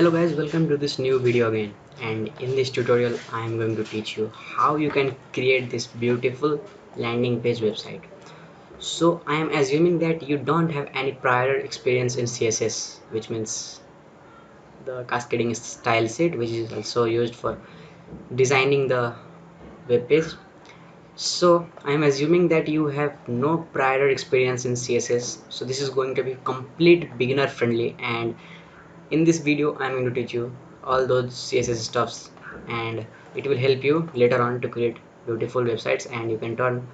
Hello guys, welcome to this new video again, and in this tutorial I am going to teach you how you can create this beautiful landing page website. So I am assuming that you don't have any prior experience in CSS, which means the cascading style sheet, which is also used for designing the web page. So I am assuming that you have no prior experience in CSS, so this is going to be complete beginner friendly, and in this video I'm going to teach you all those CSS stuffs, and it will help you later on to create beautiful websites, and you can turn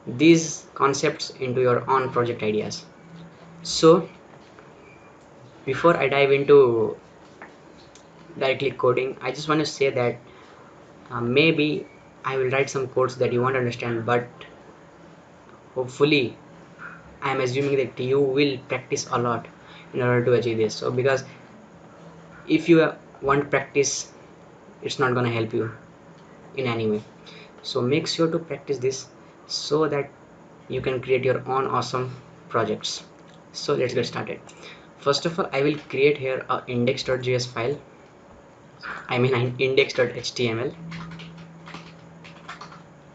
these concepts into your own project ideas. So before I dive into directly coding, I just want to say that maybe I will write some codes that you won't understand, but hopefully I am assuming that you will practice a lot in order to achieve this. So because if you want practice, it's not gonna help you in any way. So make sure to practice this so that you can create your own awesome projects. So let's get started. First of all, I will create here a index.js file. I mean an index.html,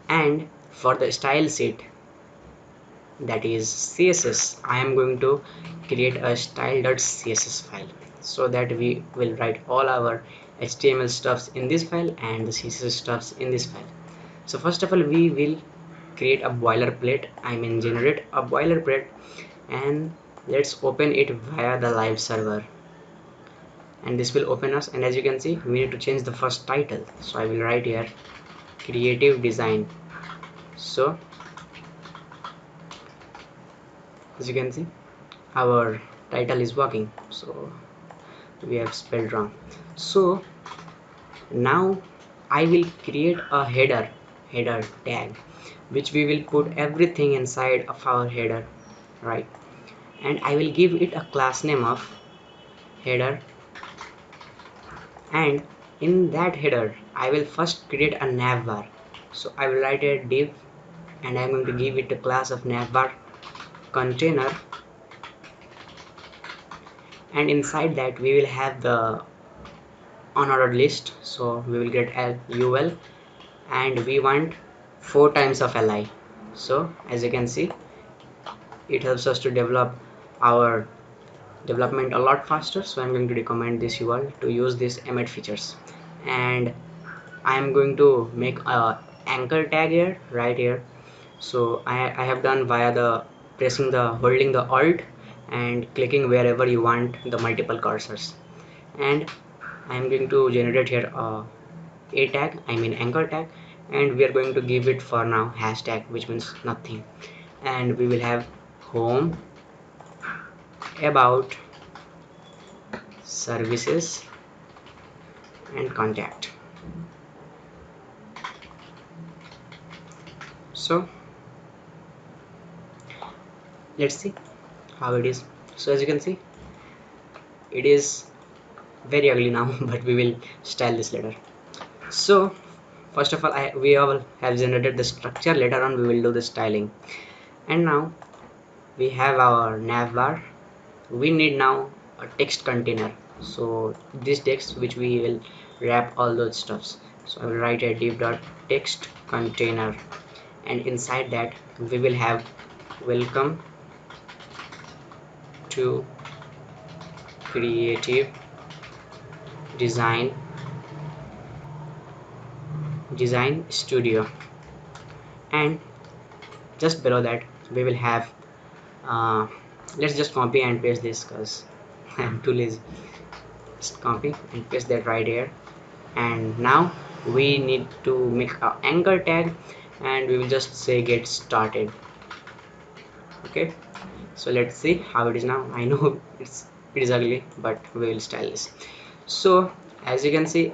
and for the style sheet, that is CSS, I am going to create a style.css file so that we will write all our HTML stuffs in this file and the CSS stuffs in this file. So first of all, we will create a boilerplate. I mean generate a boilerplate, and let's open it via the live server, and this will open us. And as you can see, we need to change the first title, so I will write here creative design. So as you can see, our title is working, so we have spelled wrong. So now I will create a header tag, which we will put everything inside of our header, right? And I will give it a class name of header, and in that header I will first create a navbar. So I will write a div, and I'm going to give it a class of navbar container, and inside that we will have the unordered list. So we will get ul, and we want 4 times of li. So as you can see, it helps us to develop our development a lot faster. So I'm going to recommend this UL to use these emmet features, and I'm going to make a anchor tag here, right here. So I have done via the pressing the holding the alt and clicking wherever you want the multiple cursors, and I'm going to generate here a tag, I mean anchor tag, and we are going to give it for now hashtag, which means nothing. And we will have home, about, services, and contact. So let's see how it is. So as you can see, it is very ugly now but we will style this later. So first of all, we all have generated the structure. Later on we will do the styling. And now we have our navbar. We need now a text container, so this text which we will wrap all those stuffs. So I will write a div.text container, and inside that we will have welcome to creative design studio, and just below that we will have let's just copy and paste this because I'm too lazy. Just copy and paste that right here, and now we need to make an anchor tag, and we will just say get started. Okay, so let's see how it is now. I know it is ugly, but we will style this. So as you can see,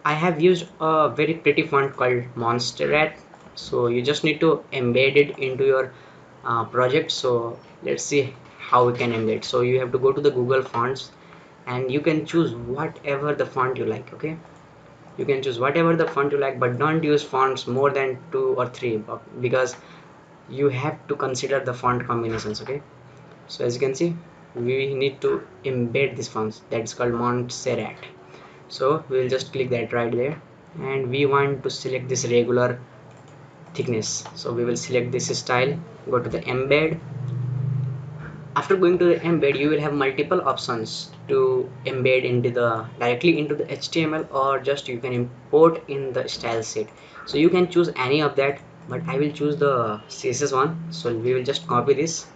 I have used a very pretty font called Montserrat, so you just need to embed it into your project. So let's see how we can embed. So you have to go to the Google Fonts, and you can choose whatever the font you like. Okay, you can choose whatever the font you like, but don't use fonts more than 2 or 3 because you have to consider the font combinations. Okay, so as you can see, we need to embed this font that's called Montserrat. So we will just click that right there, and we want to select this regular thickness. So we will select this style, go to the embed. After going to the embed, you will have multiple options to embed into the directly into the HTML, or just you can import in the style sheet. So you can choose any of that, but I will choose the CSS one. So we will just copy this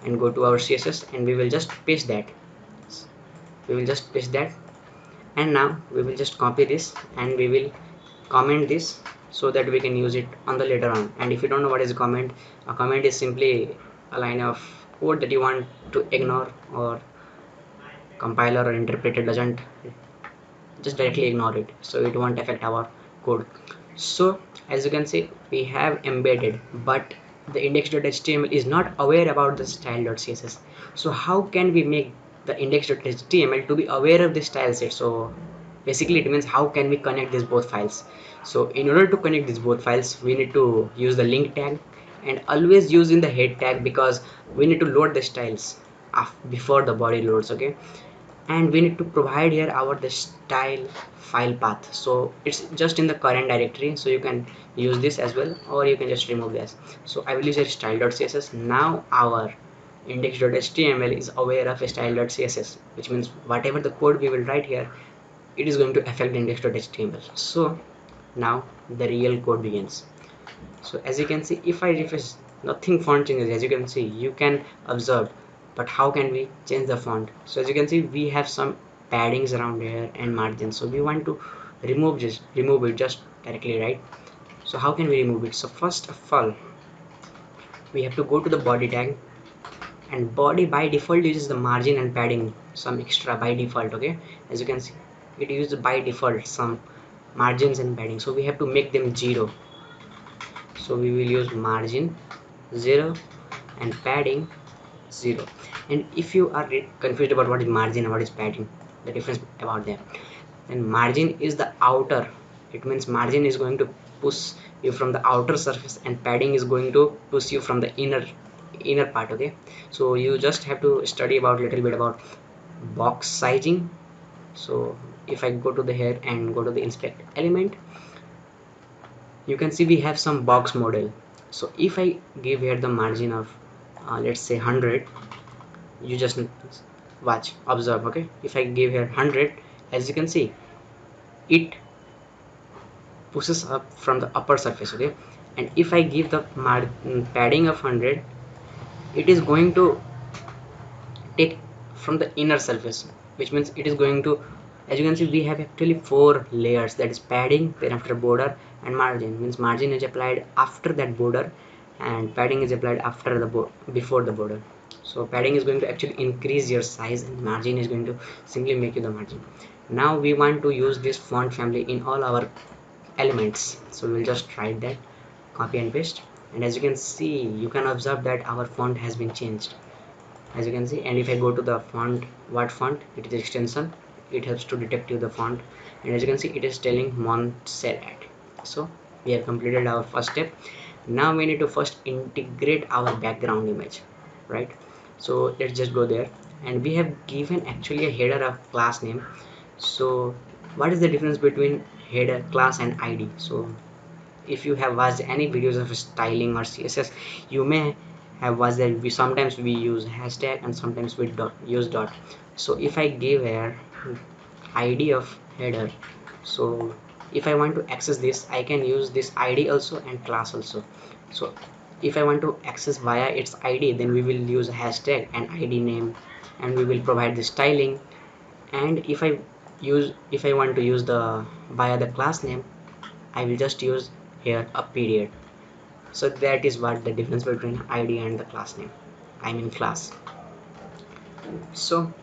and go to our CSS, and we will just paste that. We will just paste that, and now we will just copy this and we will comment this so that we can use it on the later on. And if you don't know what is a comment is simply a line of code that you want to ignore, or compiler or interpreter doesn't, just directly ignore it, so it won't affect our code. So as you can see, we have embedded, but the index.html is not aware about the style.css. So how can we make the index.html to be aware of the style set? So basically it means how can we connect these both files. So in order to connect these both files, we need to use the link tag, and always use in the head tag, because we need to load the styles before the body loads. Okay, and we need to provide here our the style file path. So it's just in the current directory, so you can use this as well, or you can just remove this. So I will use a style.css. now our index.html is aware of a style.css, which means whatever the code we will write here, it is going to affect index.html. So now the real code begins. So as you can see, if I refresh, nothing font changes. As you can see, you can observe, but how can we change the font? So as you can see, we have some paddings around here and margins, so we want to remove it just directly, right? So how can we remove it? So first of all, we have to go to the body tag, and body by default uses the margin and padding, some extra by default. Okay, as you can see, it uses by default some margins and padding, so we have to make them 0. So we will use margin 0 and padding 0. And if you are confused about what is margin and what is padding, the difference about them, then margin is the outer. It means margin is going to push you from the outer surface, and padding is going to push you from the inner part. Okay, so you just have to study about little bit about box sizing. So if I go to the here and go to the inspect element, you can see we have some box model. So if I give here the margin of let's say 100, you just watch, observe. Okay, if I give here 100, as you can see, it pushes up from the upper surface. Okay, and if I give the padding of 100, it is going to take from the inner surface, which means it is going to, as you can see, we have actually 4 layers, that is padding, then after border, and margin. Means margin is applied after that border, and padding is applied after the before the border. So padding is going to actually increase your size, and margin is going to simply make you the margin. Now we want to use this font family in all our elements, so we'll just write that, copy and paste, and as you can see, you can observe that our font has been changed, as you can see. And if I go to the font, what font, it is extension, it helps to detect you the font, and as you can see, it is telling Montserrat. So we have completed our first step. Now we need to first integrate our background image, right? So let's just go there, and we have given actually a header of class name. So what is the difference between header, class, and ID? So if you have watched any videos of styling or CSS, you may have watched that we sometimes we use hashtag and sometimes we use dot. So if I give here ID of header, so if I want to access this, I can use this ID also and class also. So if I want to access via its ID, then we will use hashtag and ID name, and we will provide the styling. And if I want to use the via the class name, I will just use here a period. So that is what the difference between ID and the class name, I mean class. So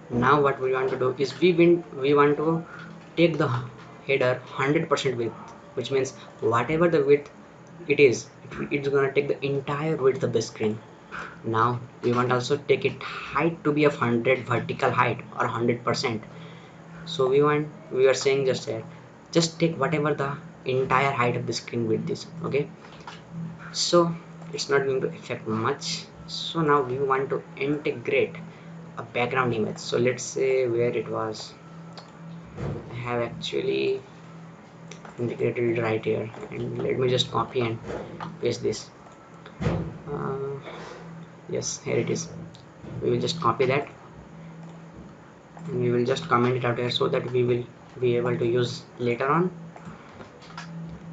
now what we want to do is we want to take the header 100% width, which means whatever the width it is, it's gonna take the entire width of the screen. Now we want also take it height to be of 100 vertical height or 100%. So we are saying just here, just take whatever the entire height of the screen width is. Okay, so it's not going to affect much. So now we want to integrate a background image. So let's say where it was. I have actually integrated it right here, and let me just copy and paste this. uh, yes, here it is. We will just copy that and we will just comment it out here so that we will be able to use later on.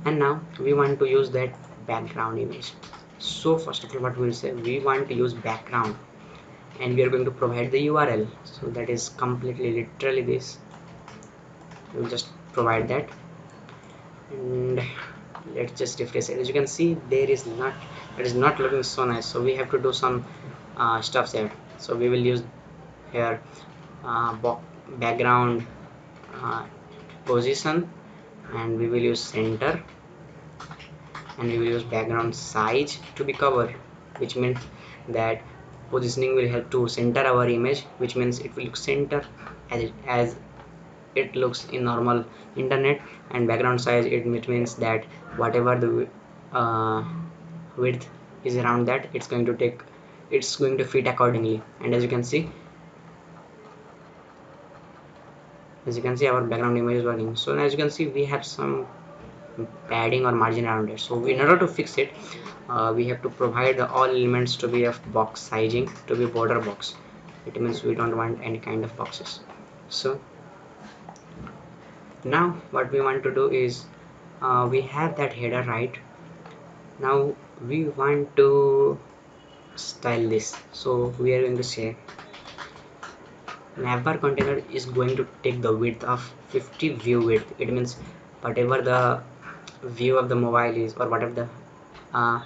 And now we want to use that background image. So first of all, what we'll say, we want to use background, and we are going to provide the URL. So that is completely literally this. We'll just provide that, and let's just refresh it. As you can see, there is not, it is not looking so nice, so we have to do some stuff there. So we will use here background uh, position, and we will use center, and we will use background size to be covered, which means that positioning will help to center our image, which means it will look center as it looks in normal internet. And background size, which means that whatever the uh, width is around that, it's going to fit accordingly. And as you can see our background image is working. So as you can see, we have some padding or margin around it. So in order to fix it, we have to provide all elements to be of box sizing to be border box. It means we don't want any kind of boxes. So now what we want to do is, we have that header right. Now we want to style this. So we are going to say navbar container is going to take the width of 50 view width. It means whatever the view of the mobile is, or uh,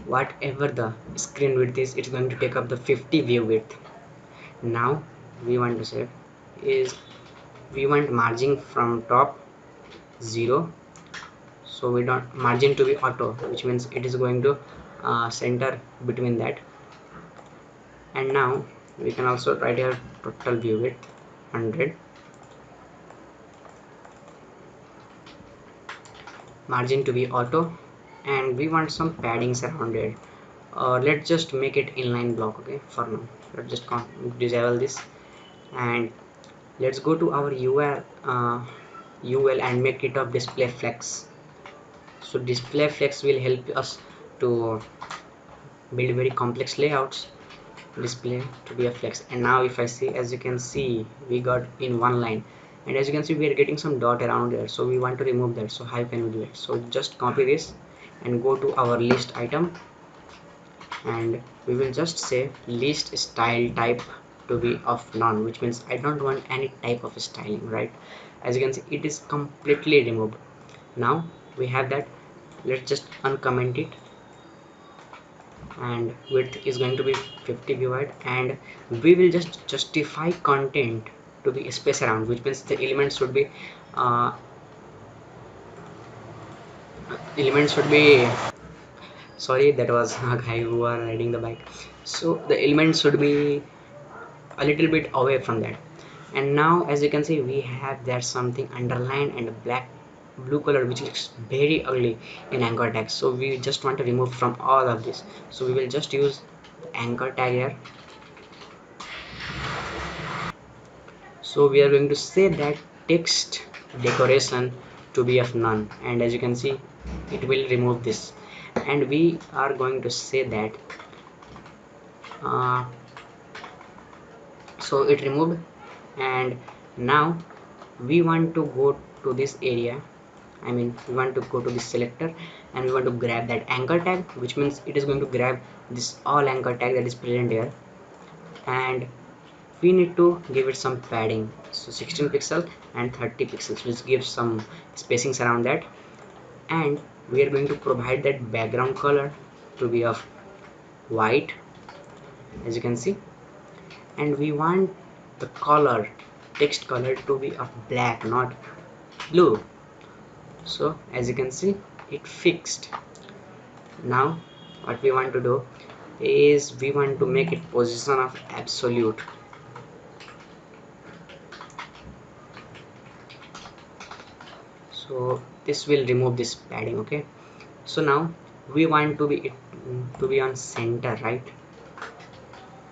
whatever the screen width is, it's going to take up the 50 view width. Now we want to say is, we want margin from top 0. So we don't margin to be auto, which means it is going to center between that. And now we can also write here total view width 100, margin to be auto, and we want some paddings around it. Let's just make it inline block. Okay, for now let's just disable this, and let's go to our UL and make it of display flex. So display flex will help us to build very complex layouts. Display to be a flex. And now if I see, as you can see, we got in one line, and as you can see, we are getting some dot around here, so we want to remove that. So how can we do it? So just copy this and go to our list item, and we will just say list style type to be of none, which means I don't want any type of styling, right? As you can see, it is completely removed. Now we have that. Let's just uncomment it, and width is going to be 50 view height, and we will just justify content to be space around, which means the elements should be uh, sorry, that was a guy who are riding the bike. So the elements should be a little bit away from that. And now as you can see, we have there something underlined and a blue color, which looks very ugly in anchor tag. So we just want to remove from all of this. So we will just use the anchor tag here. So we are going to say that text decoration to be of none, and as you can see, it will remove this. And we are going to say that uh, so it removed. And now we want to go to this area, I mean we want to go to this selector, and we want to grab that anchor tag, which means it is going to grab this all anchor tag that is present here, and we need to give it some padding. So 16 pixel and 30 pixels, which gives some spacings around that. And we are going to provide that background color to be of white, as you can see, and we want the color, text color, to be of black, not blue. So as you can see, it fixed. Now what we want to do is, we want to make it position of absolute. So this will remove this padding. Okay, so now we want to be on center, right?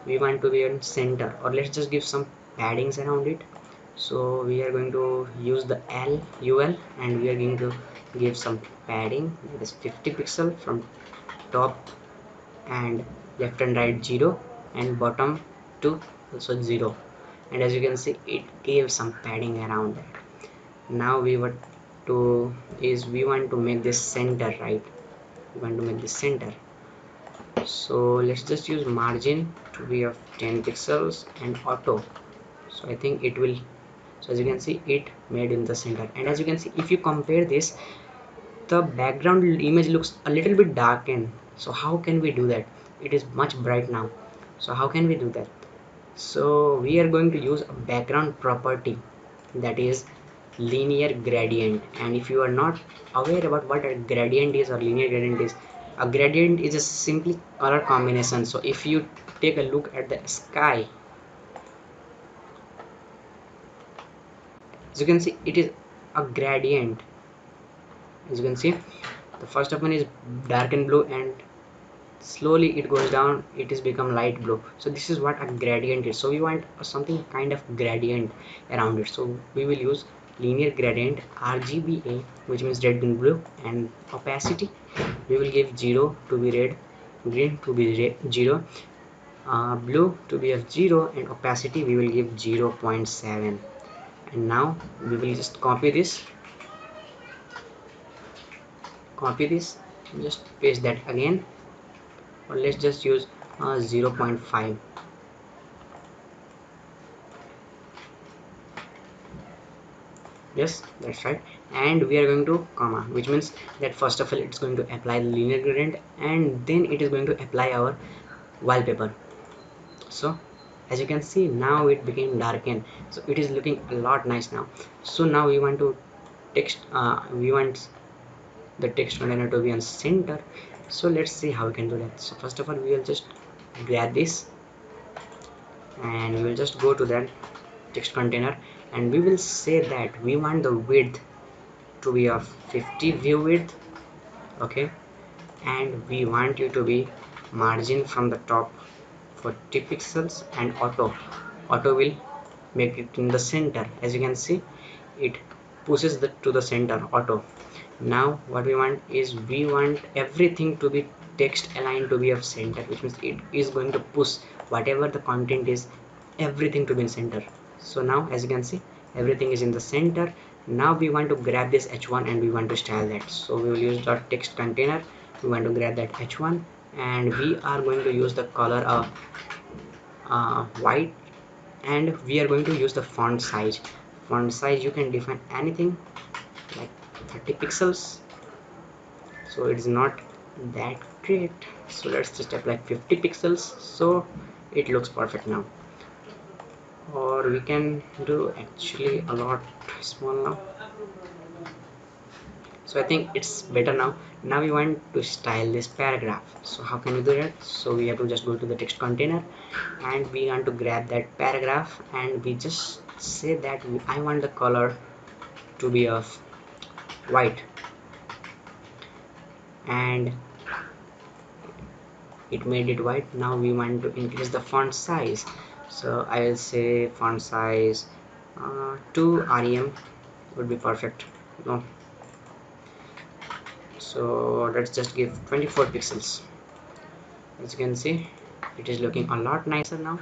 we want to be in center, or let's just give some paddings around it. So we are going to use the LUL, and we are going to give some padding, that is 50 pixel from top and left and right 0, and bottom 2 also 0. And as you can see, it gave some padding around that. Now we want to make this center, right? We want to make this center, so let's just use margin to be of 10 pixels and auto. So I think it will, so as you can see, it made in the center. And as you can see, if you compare this, the background image looks a little bit darkened. So how can we do that? It is much bright now. So how can we do that? So we are going to use a background property, that is linear gradient. And if you are not aware about what a gradient is or linear gradient is, a gradient is a simply color combination. So if you take a look at the sky, as you can see, it is a gradient. As you can see, the first one is dark and blue, and slowly it goes down, it is become light blue. So this is what a gradient is. So we want something kind of gradient around it, so we will use linear gradient RGBA, which means red, green, blue. And opacity we will give 0 to be red, green to be 0, blue to be of 0, and opacity we will give 0.7. And now we will just copy this, just paste that again, or let's just use 0.5. Yes, that's right. And we are going to comma, which means that first of all it's going to apply the linear gradient, and then it is going to apply our wallpaper. So as you can see, now it became darkened, so it is looking a lot nice now. So now we want to we want the text container to be on center. So let's see how we can do that. So first of all, we will just grab this, and we will just go to that text container, and we will say that we want the width to be of 50 view width, okay, and we want you to be margin from the top 40 pixels, and auto will make it in the center. As you can see, it pushes to the center, auto. Now what we want is, we want everything to be text aligned to be of center, which means it is going to push whatever the content is, everything to be in center. So now as you can see, everything is in the center. Now we want to grab this h1 and we want to style that. So we will use dot text container, we want to grab that h1, and we are going to use the color of white, and we are going to use the font size. Font size you can define anything, like 30 pixels, so it's not that great, so let's just apply 50 pixels, so it looks perfect now. Or we can do actually a lot small now, so I think it's better now. Now we want to style this paragraph. So how can we do that? So we have to just go to the text container, and we want to grab that paragraph, and we just say that I want the color to be of white, and it made it white. Now we want to increase the font size, so I will say font size 2 rem would be perfect. No, so let's just give 24 pixels. As you can see, it is looking a lot nicer now,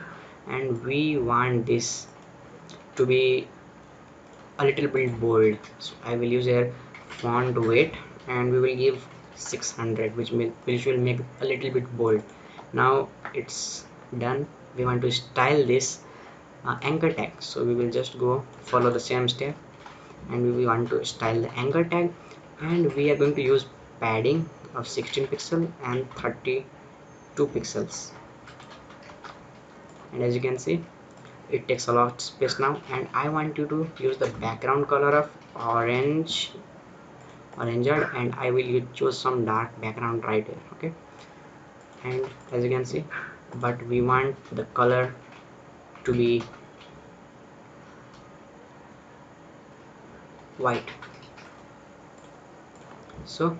and we want this to be a little bit bold, so I will use a font weight, and we will give 600, which will make a little bit bold. Now it's done. We want to style this anchor tag, so we will just go follow the same step, and we want to style the anchor tag, and we are going to use padding of 16 pixel and 32 pixels. And as you can see, it takes a lot of space now, and I want you to use the background color of orange, and I will choose some dark background right here, okay. And as you can see, but we want the color to be white, so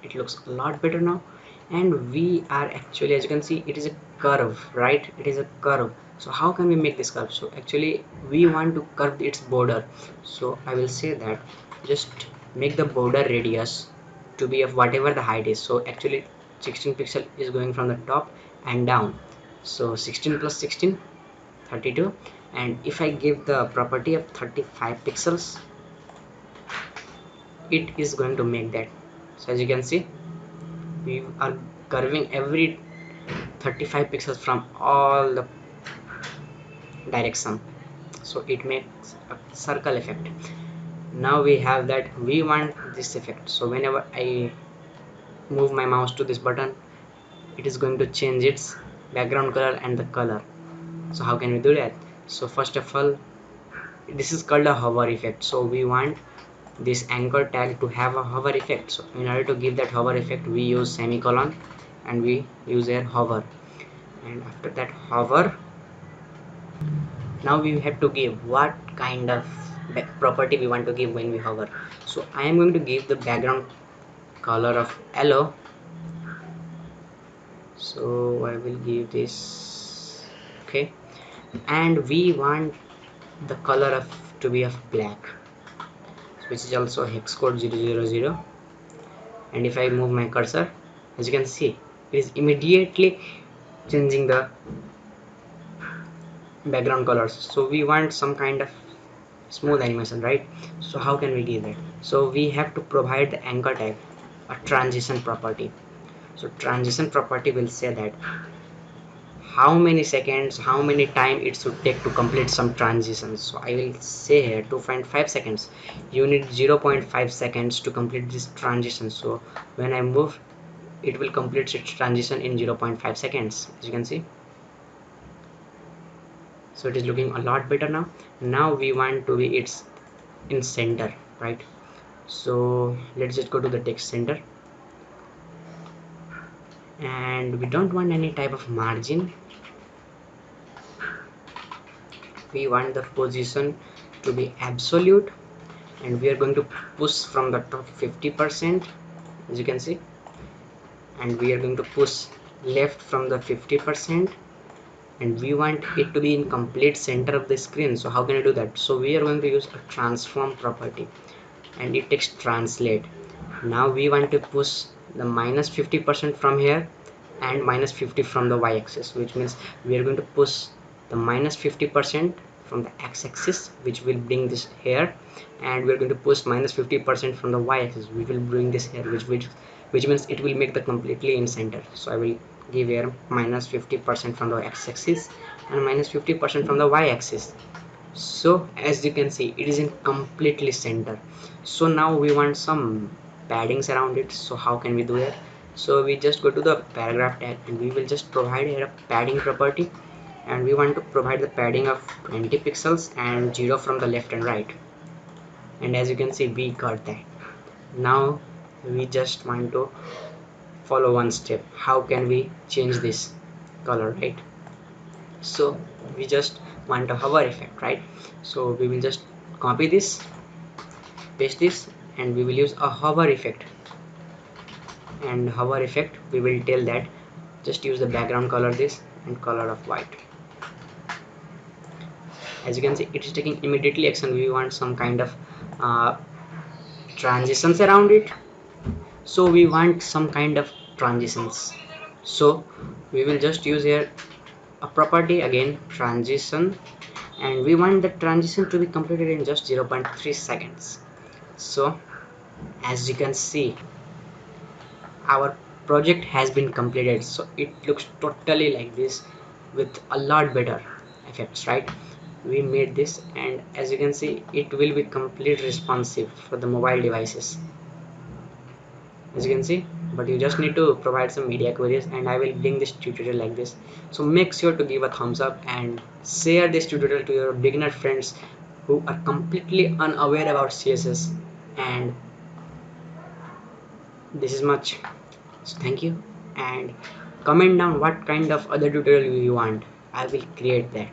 it looks a lot better now. And we are actually, as you can see, it is a curve, right? It is a curve. So how can we make this curve? So actually we want to curve its border. So I will say that just make the border radius to be of whatever the height is. So actually 16 pixel is going from the top and down. So 16 plus 16, 32. And if I give the property of 35 pixels, it is going to make that. So as you can see, we are curving every 35 pixels from all the direction, so it makes a circle effect. Now we have that, we want this effect. So whenever I move my mouse to this button, it is going to change its background color and the color. So how can we do that? So first of all, this is called a hover effect. So we want this anchor tag to have a hover effect. So in order to give that hover effect, we use semicolon and we use a hover. And after that hover, now we have to give what kind of property we want to give when we hover. So I am going to give the background color of yellow. So I will give this, okay, and we want the color of to be of black, which is also hex code 000. And if I move my cursor, as you can see, it is immediately changing the background colors. So we want some kind of smooth animation, right? So how can we give that? So we have to provide the anchor tag a transition property. So transition property will say that how many seconds, how many time it should take to complete some transitions. So I will say here 2.5 seconds. You need 0.5 seconds to complete this transition. So when I move, it will complete its transition in 0.5 seconds, as you can see. So it is looking a lot better now. Now we want to be its in center, right? So let's just go to the text center, and we don't want any type of margin. We want the position to be absolute, and we are going to push from the top 50%, as you can see, and we are going to push left from the 50%, and we want it to be in complete center of the screen. So how can I do that? So we are going to use a transform property, and it takes translate. Now we want to push the minus 50% from here and minus 50 from the y-axis, which means we are going to push the minus 50% from the x-axis, which will bring this here, and we are going to push minus 50% from the y-axis, which will bring this here, which means it will make the completely in center. So I will give here minus 50% from the x-axis and minus 50% from the y-axis. So as you can see, it is in completely center. So now we want some paddings around it. So how can we do that? So we just go to the paragraph tag, and we will just provide here a padding property, and we want to provide the padding of 20 pixels and 0 from the left and right. And as you can see, we got that. Now we just want to follow one step. How can we change this color, right? So we just want a hover effect, right? So we will just copy this, paste this, and we will use a hover effect. And hover effect, we will tell that just use the background color this and color of white. As you can see, it is taking immediately action. We want some kind of transitions around it. So we want some kind of transitions. So we will just use here a property again, transition, and we want the transition to be completed in just 0.3 seconds. So as you can see, our project has been completed. So it looks totally like this with a lot better effects, right? We made this, and as you can see, it will be complete responsive for the mobile devices, as you can see. But you just need to provide some media queries, and I will bring this tutorial like this. So make sure to give a thumbs up and share this tutorial to your beginner friends who are completely unaware about CSS. And this is much. So thank you, and comment down what kind of other tutorial you want. I will create that.